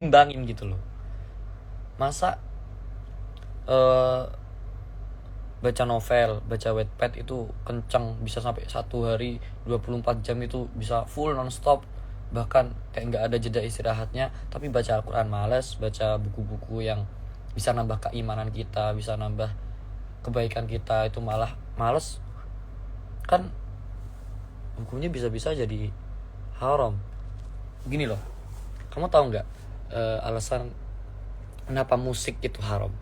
imbangin gitu loh. Masa eh, baca novel, baca Wattpad itu kencang bisa sampai 1 hari 24 jam itu bisa full nonstop, bahkan kayak nggak ada jeda istirahatnya. Tapi baca Al-Quran males, baca buku-buku yang bisa nambah keimanan kita, bisa nambah kebaikan kita itu malah males. Kan hukumnya bisa-bisa jadi haram. Gini loh, kamu tahu nggak alasan kenapa musik itu haram?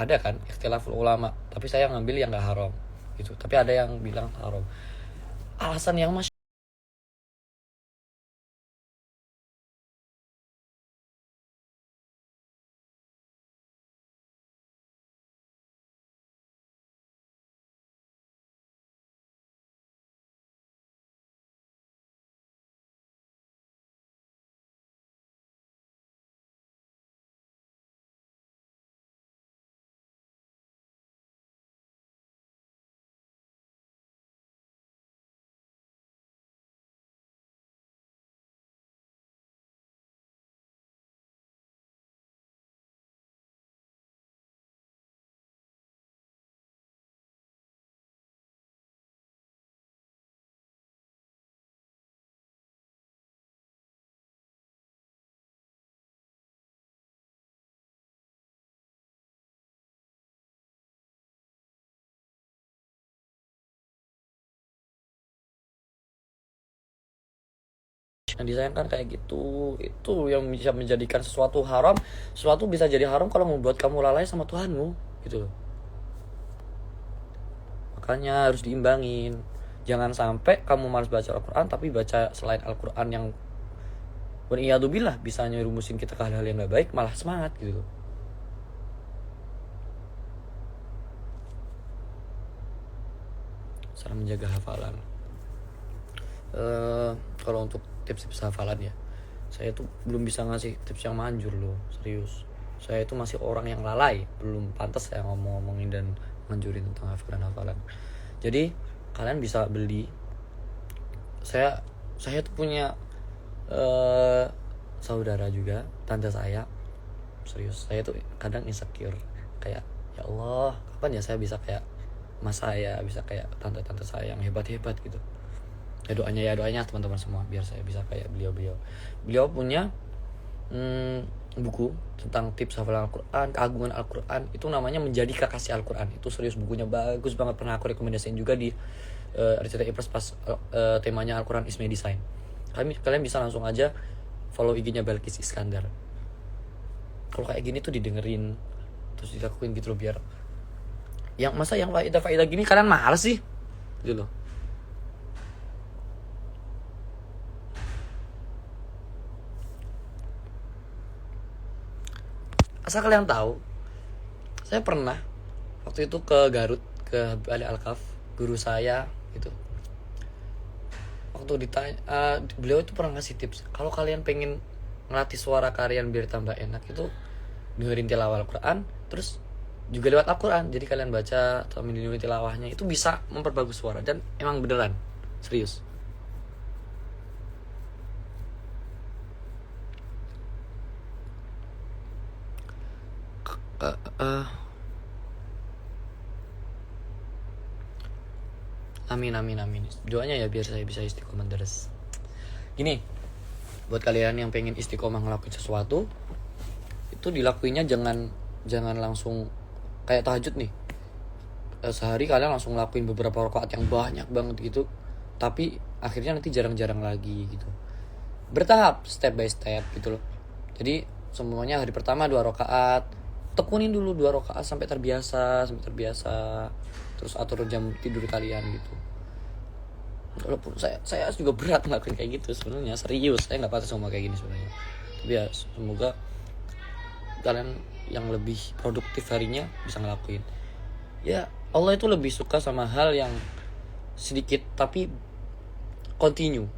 Ada kan ikhtilaful ulama, tapi saya ngambil yang nggak haram gitu, tapi ada yang bilang haram. Alasan yang masih yang disayangkan kayak gitu. Itu yang bisa menjadikan sesuatu haram. Sesuatu bisa jadi haram kalau membuat kamu lalai sama Tuhanmu gitu loh. Makanya harus diimbangin. Jangan sampai kamu malas baca Al-Quran tapi baca selain Al-Quran yang beriyadzubillah bisa nyerumusin kita ke hal-hal yang gak baik, malah semangat gitu loh. Cara menjaga hafalan. Kalau untuk tips-tips hafalan ya, saya tuh belum bisa ngasih tips yang manjur loh, serius. Saya itu masih orang yang lalai, belum pantas saya ngomongin dan nganjurin tentang hafalan-hafalan. Jadi kalian bisa beli. Saya tuh punya eh saudara juga, tante saya. Serius, saya tuh kadang insecure, kayak ya Allah, kapan ya saya bisa kayak mas saya, bisa kayak tante-tante saya yang hebat-hebat gitu. Ya doanya teman-teman semua biar saya bisa kayak beliau-beliau. Beliau punya buku tentang tips hafalan Al-Quran, keagungan Al-Quran, itu namanya Menjadi Kekasih Al-Quran. Itu serius, bukunya bagus banget, pernah aku rekomendasiin juga di RCTI Plus pas temanya Al-Quran is my design. Kalian bisa langsung aja follow IG-nya Balkis Iskandar. Kalau kayak gini tuh didengerin terus dilakuin gitu loh, biar yang masa yang faedah gini kalian males sih gitu loh. Asal kalian tahu, saya pernah waktu itu ke Garut, ke Bali Alkaf, guru saya gitu. Waktu ditanya, beliau itu pernah ngasih tips, kalau kalian pengen ngelatih suara kalian biar tambah enak itu dengerin tilawah Al-Quran, terus juga lewat Al-Quran. Jadi kalian baca atau meniru tilawahnya itu bisa memperbagus suara, dan emang beneran serius. uh, uh, Amin amin amin. Doanya ya biar saya bisa istiqomah terus. Gini, buat kalian yang pengen istiqomah ngelakuin sesuatu, itu dilakuinnya jangan jangan langsung kayak tahajud nih. Sehari kalian langsung ngelakuin beberapa rakaat yang banyak banget gitu, tapi akhirnya nanti jarang-jarang lagi gitu. Bertahap, step by step gitu loh. Jadi semuanya hari pertama 2 rakaat, tekunin dulu 2 rakaat sampai terbiasa, terus atur jam tidur kalian gitu. Walaupun saya juga berat ngelakuin kayak gitu sebenarnya, serius saya nggak patut sama kayak gini sebenarnya. Tapi ya semoga kalian yang lebih produktif harinya bisa ngelakuin. Ya Allah itu lebih suka sama hal yang sedikit tapi continue.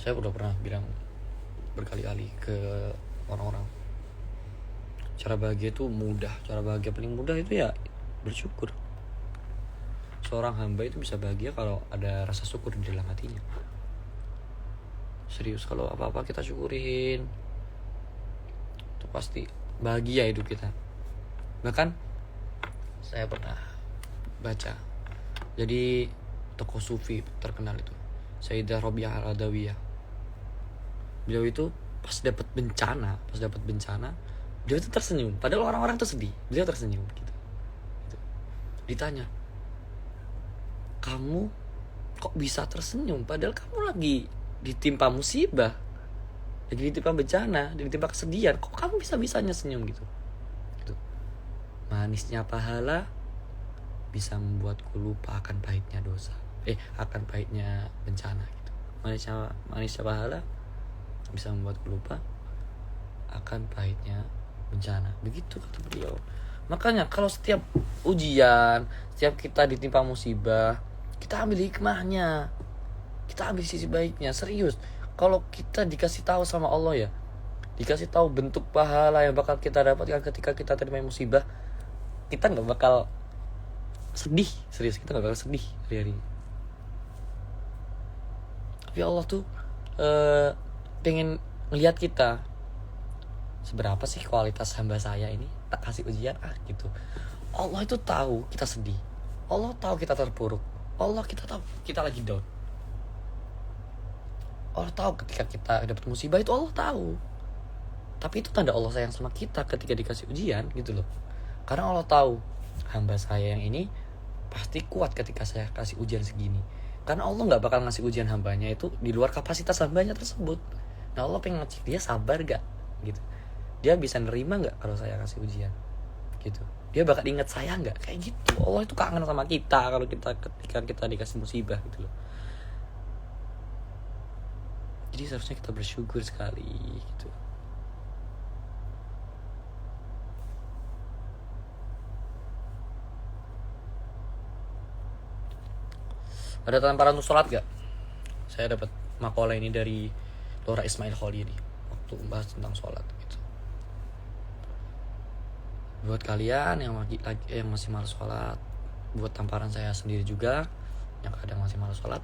Saya udah pernah bilang berkali-kali ke orang-orang, cara bahagia itu mudah. Cara bahagia paling mudah itu ya bersyukur. Seorang hamba itu bisa bahagia kalau ada rasa syukur di dalam hatinya. Serius, kalau apa-apa kita syukurin, itu pasti bahagia hidup kita. Bahkan saya pernah baca, jadi tokoh sufi terkenal itu Sayyidah Robiah Al-Adawiyah, beliau itu pas dapat bencana beliau itu tersenyum, padahal orang-orang tuh sedih, beliau tersenyum gitu. Ditanya, kamu kok bisa tersenyum padahal kamu lagi ditimpa musibah, lagi ditimpa bencana, ditimpa kesedihan, kok kamu bisa-bisanya senyum gitu. Manisnya pahala bisa membuatku lupa akan pahitnya dosa, akan pahitnya bencana gitu. Manisnya pahala bisa membuatku lupa akan pahitnya bencana, begitu kata beliau. Makanya kalau setiap ujian, setiap kita ditimpa musibah, kita ambil hikmahnya, kita ambil sisi baiknya. Serius, kalau kita dikasih tahu sama Allah ya, dikasih tahu bentuk pahala yang bakal kita dapatkan ketika kita terima musibah, kita nggak bakal sedih. Serius, kita nggak bakal sedih hari-hari. Tapi Allah tuh pengen ngelihat kita, seberapa sih kualitas hamba saya ini, tak kasih ujian gitu. Allah itu tahu kita sedih, Allah tahu kita terpuruk, Allah kita tahu kita lagi down, Allah tahu ketika kita dapat musibah itu Allah tahu. Tapi itu tanda Allah sayang sama kita ketika dikasih ujian gitu loh. Karena Allah tahu hamba saya yang ini pasti kuat ketika saya kasih ujian segini. Karena Allah nggak bakal ngasih ujian hambanya itu di luar kapasitas hambanya tersebut. Nah Allah pengen ngecek dia sabar gak gitu, dia bisa nerima nggak kalau saya kasih ujian gitu, dia bakal ingat saya nggak, kayak gitu. Allah itu kangen sama kita kalau ketika kita dikasih musibah gitu loh. Jadi seharusnya kita bersyukur sekali gitu. Ada tamparan untuk sholat gak? Saya dapat makalah ini dari Laura Ismail Khalidi waktu membahas tentang sholat gitu. Buat kalian yang masih malas sholat, buat tamparan saya sendiri juga yang kadang masih malas sholat,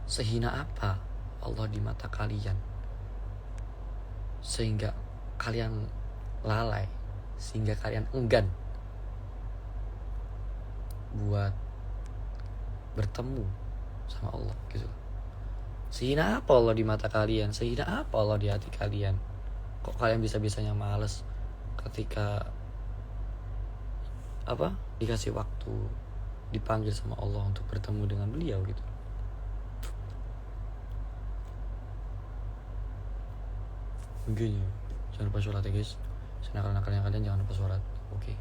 sehina apa Allah di mata kalian sehingga kalian lalai, sehingga kalian enggan buat bertemu sama Allah gitu. Sehina apa Allah di mata kalian, sehina apa Allah di hati kalian, kok kalian bisa-bisanya males ketika dikasih waktu, dipanggil sama Allah untuk bertemu dengan beliau gitu. Begini, jangan lupa sholat ya guys. Senakal-nakalnya kalian jangan lupa sholat. Oke.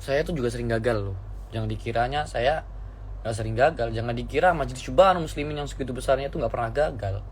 Saya tuh juga sering gagal loh. Jangan dikiranya saya gak sering gagal. Jangan dikira majelis syubhan muslimin yang segitu besarnya itu gak pernah gagal.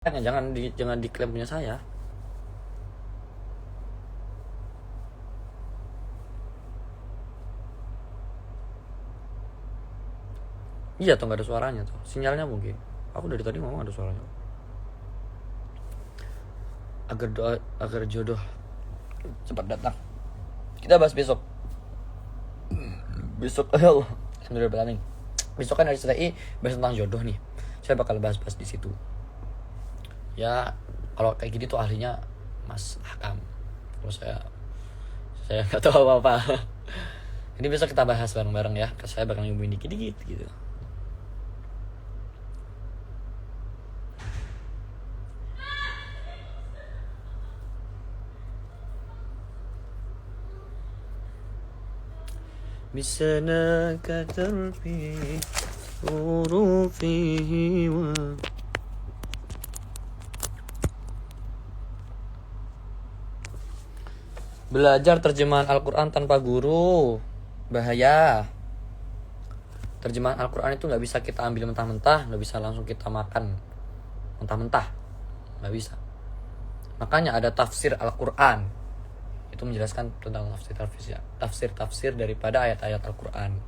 jangan diklaim punya saya. Iya tuh, nggak ada suaranya tuh, sinyalnya mungkin. Aku dari tadi ngomong ada suaranya. Agar jodoh cepat datang. Kita bahas besok. Ya Allah, alhamdulillah. Besok kan hari STI bahas tentang jodoh nih. Saya bakal bahas di situ. Ya kalau kayak gini tuh ahlinya Mas Hakam. Kalau saya nggak tahu apa-apa. Ini besok kita bahas bareng-bareng ya. Saya bakal ngomongin dikit-dikit gitu. بسناك تربي حروفه Belajar terjemahan Al-Quran tanpa guru bahaya. Terjemahan Al-Quran itu gak bisa kita ambil mentah-mentah, gak bisa langsung kita makan mentah-mentah, gak bisa. Makanya ada tafsir Al-Quran, itu menjelaskan tentang tafsir daripada ayat-ayat Al-Quran.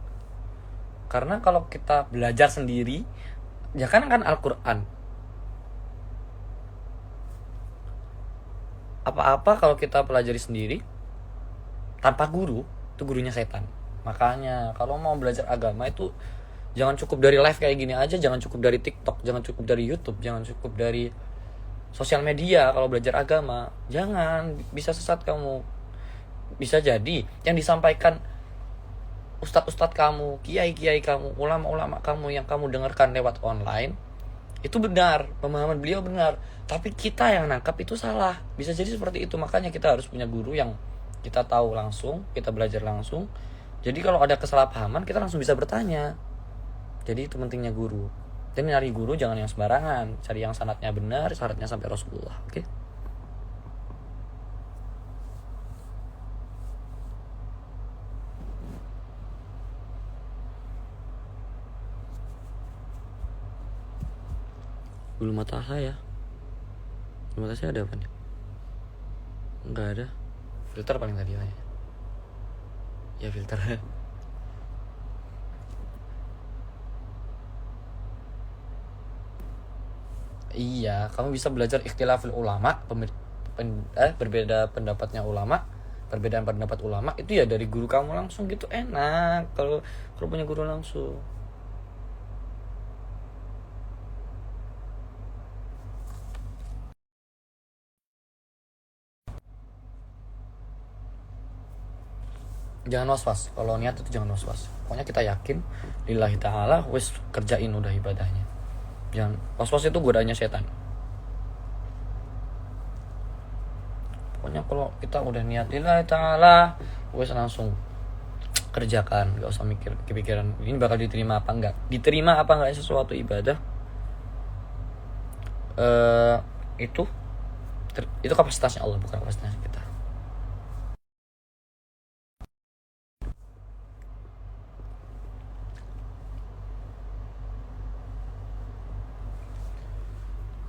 Karena kalau kita belajar sendiri, ya kan Al-Quran, apa-apa kalau kita pelajari sendiri tanpa guru, itu gurunya setan. Makanya kalau mau belajar agama itu jangan cukup dari live kayak gini aja, jangan cukup dari TikTok, jangan cukup dari YouTube, jangan cukup dari sosial media. Kalau belajar agama, jangan, bisa sesat kamu. Bisa jadi yang disampaikan ustadz-ustadz kamu, kiai-kiai kamu, ulama-ulama kamu yang kamu dengarkan lewat online itu benar, pemahaman beliau benar, tapi kita yang nangkap itu salah. Bisa jadi seperti itu. Makanya kita harus punya guru yang kita tahu langsung, kita belajar langsung. Jadi kalau ada kesalahpahaman kita langsung bisa bertanya. Jadi itu pentingnya guru. Dan nyari guru jangan yang sembarangan, cari yang sanadnya benar, syaratnya sampai Rasulullah. Oke? Bulu mata saya. Bulu mata saya ada apa nih? Enggak ada. Filter paling tadi ya. Ya filter. Iya, kamu bisa belajar ikhtilaful ulama, berbeda pendapatnya ulama, perbedaan pendapat ulama itu ya dari guru kamu langsung gitu, enak kalau punya guru langsung. Jangan was-was, kalau niat itu jangan was-was. Pokoknya kita yakin lillahi ta'ala, wis kerjain udah ibadahnya. Jangan was-was, itu godaannya setan. Pokoknya kalau kita udah niat lillahi ta'ala, wis langsung kerjakan, gak usah mikir kepikiran ini bakal diterima apa enggak. Diterima apa enggak sesuatu ibadah, itu kapasitasnya Allah, bukan kapasitasnya kita.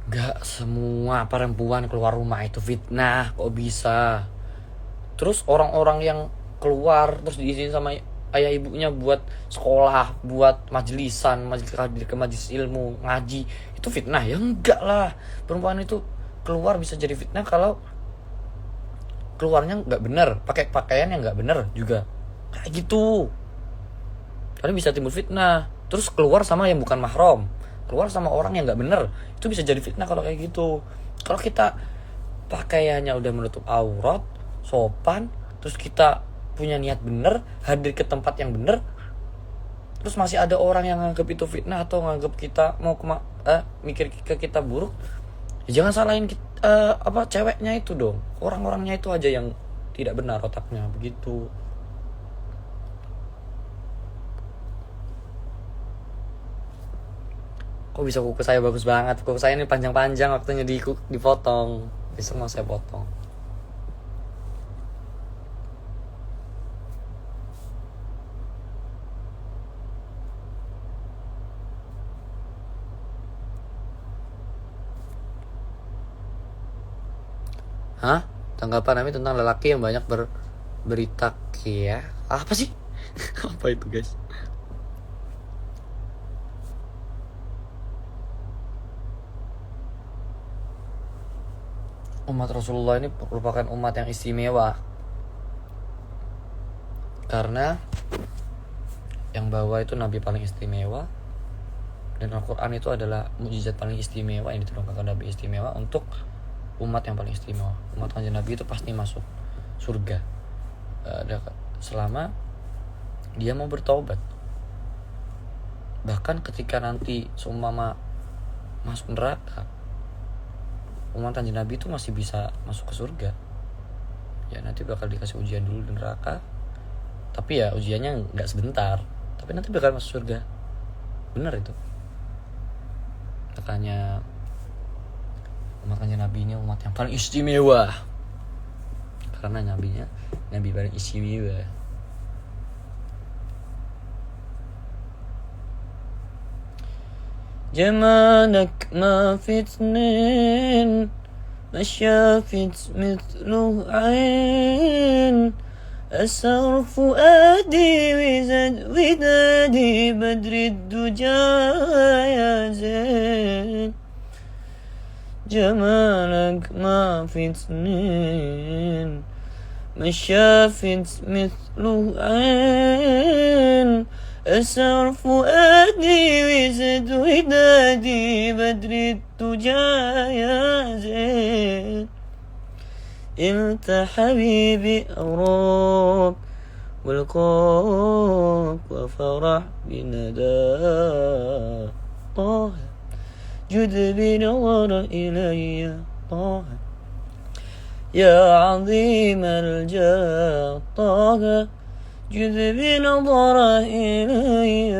Gak semua perempuan keluar rumah itu fitnah, kok bisa? Terus orang-orang yang keluar terus diizinin sama ayah ibunya buat sekolah, buat majelis ke majelis ilmu, ngaji, itu fitnah? Ya enggak lah. Perempuan itu keluar bisa jadi fitnah kalau keluarnya nggak bener, pakai pakaian yang nggak bener juga, kayak gitu. Karena bisa timbul fitnah. Terus keluar sama yang bukan mahram, keluar sama orang yang nggak bener, itu bisa jadi fitnah kalau kayak gitu. Kalau kita pakaiannya udah menutup aurat, sopan, terus kita punya niat bener, hadir ke tempat yang bener, terus masih ada orang yang nganggap itu fitnah atau nganggap kita mau mikir ke kita buruk, ya jangan salahin ceweknya itu dong. Orang-orangnya itu aja yang tidak benar otaknya, begitu. Kok bisa kuku saya bagus banget? Kuku saya ini panjang-panjang, waktunya dipotong. Besok mau saya potong. Hah? Tanggapan Ami tentang lelaki yang banyak berita ya. Apa sih? Apa itu guys? Umat Rasulullah ini merupakan umat yang istimewa karena yang bawa itu Nabi paling istimewa, dan Al-Quran itu adalah mukjizat paling istimewa yang diturunkan Nabi istimewa untuk umat yang paling istimewa. Umat kanjeng Nabi itu pasti masuk surga selama dia mau bertaubat. Bahkan ketika nanti seumpama masuk neraka, umat kanjeng Nabi itu masih bisa masuk ke surga. Ya nanti bakal dikasih ujian dulu di neraka, tapi ya ujiannya nggak sebentar, tapi nanti bakal masuk surga. Bener itu. Makanya umat kanjeng Nabi ini umat yang paling istimewa karena Nabi paling istimewa. جمالك ما في اثنين ما شافت مثله عين أسر فؤادي وزد ودادي بدر الدجى يا زين جمالك ما في اثنين ما شافت مثله عين أسر فؤادي وزد ودادي بدر الدجى يا زين انت حبيبي أراك والقاك وفرح بندى طه جد بنظر إلي طه يا عظيم الجاه طه جد بنظر إلي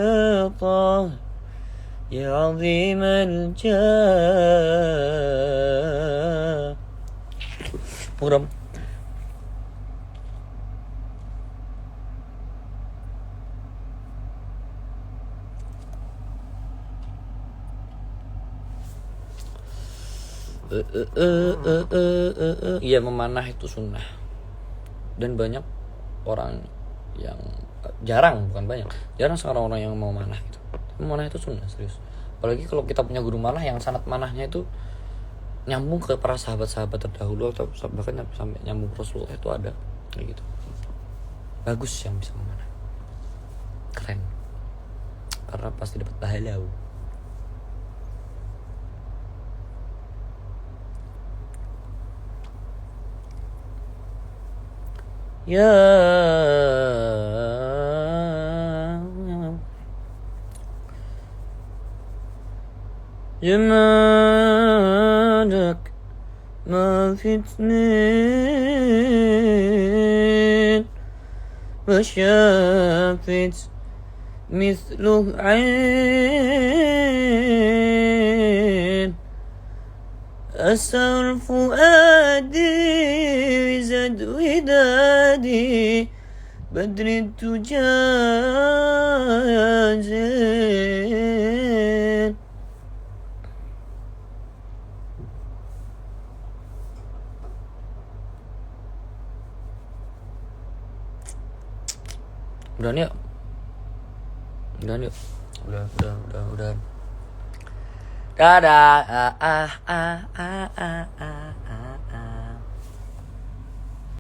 طه يا عظيم الجاه. Muram. Iya, memanah itu sunnah. Dan banyak orang yang jarang sekarang orang yang mau manah gitu. Memanah itu sunnah, serius. Apalagi kalau kita punya guru manah yang sanad manahnya itu nyambung ke para sahabat-sahabat terdahulu atau bahkan sampai nyambung Rasulullah, itu ada kayak gitu. Bagus yang bisa memanah, keren, karena pasti dapat pahala. Ya جمالك ما في اثنين ما شافت مثله عين أسر فؤادي وزد ودادي بدر الدجى زين. Udah nih, udah. Dadah.